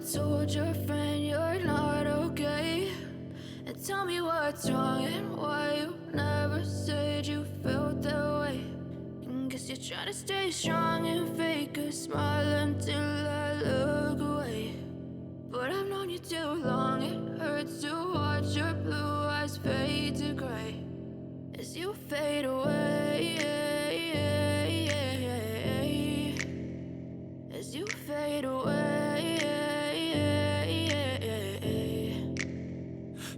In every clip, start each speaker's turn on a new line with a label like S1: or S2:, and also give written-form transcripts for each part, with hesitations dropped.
S1: told your friend you're not okay? And tell me what's wrong and why you never said you felt that way. And guess you're trying to stay strong and fake a smile until I look away. But I've known you too long, it hurts to watch your blue eyes fade to gray as you fade away, as you fade away.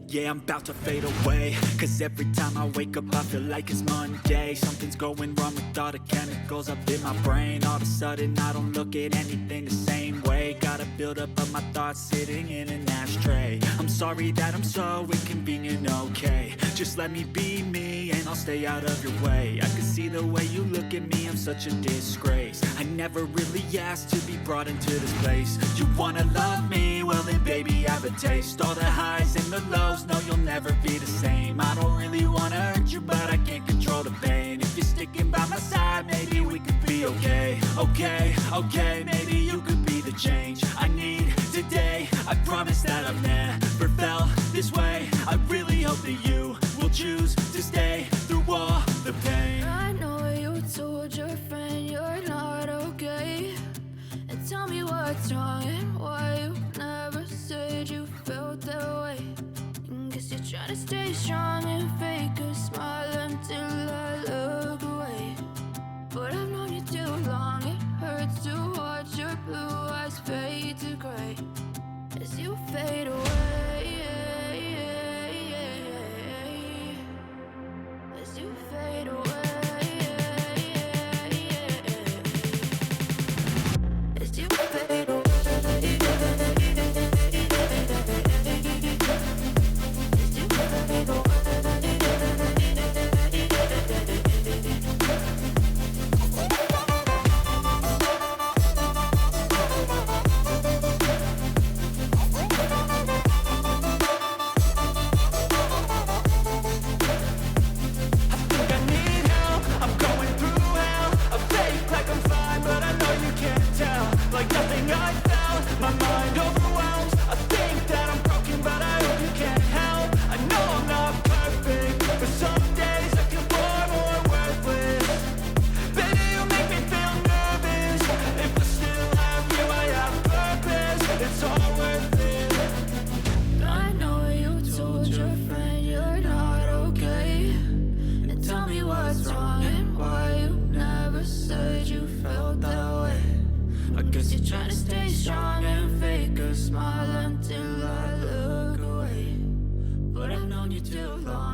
S2: Yeah, I'm about to fade away, cause every time I wake up I feel like it's Monday. Something's going wrong with all the chemicals up in my brain. All of a sudden I don't look at anything the same way. Gotta build up of my thoughts sitting in an ashtray. I'm sorry that I'm so inconvenient, okay? Just let me be me and I'll stay out of your way. I can see the way you look at me, I'm such a disgrace. I never really asked to be brought into this place. You wanna love me? Well then baby, have a taste. All the highs and the lows, no, you'll never be the same. I don't really wanna hurt you, but I can't control the pain. If you're sticking by my side, maybe we could be okay. Okay, maybe you could be the change I need today. I promise that I've never felt this way. I really hope that you will choose to stay through all the pain.
S1: I know you told your friend you're not okay. And tell me what's wrong and why you never said you felt that way. And guess you're trying to stay strong and fake a smile until I look away. But I've known you too long, it hurts to watch your blue eyes fade to gray as you fade away, as you fade away. As you fade away. Trying to stay strong and fake a smile until I look away. But I've known you too long.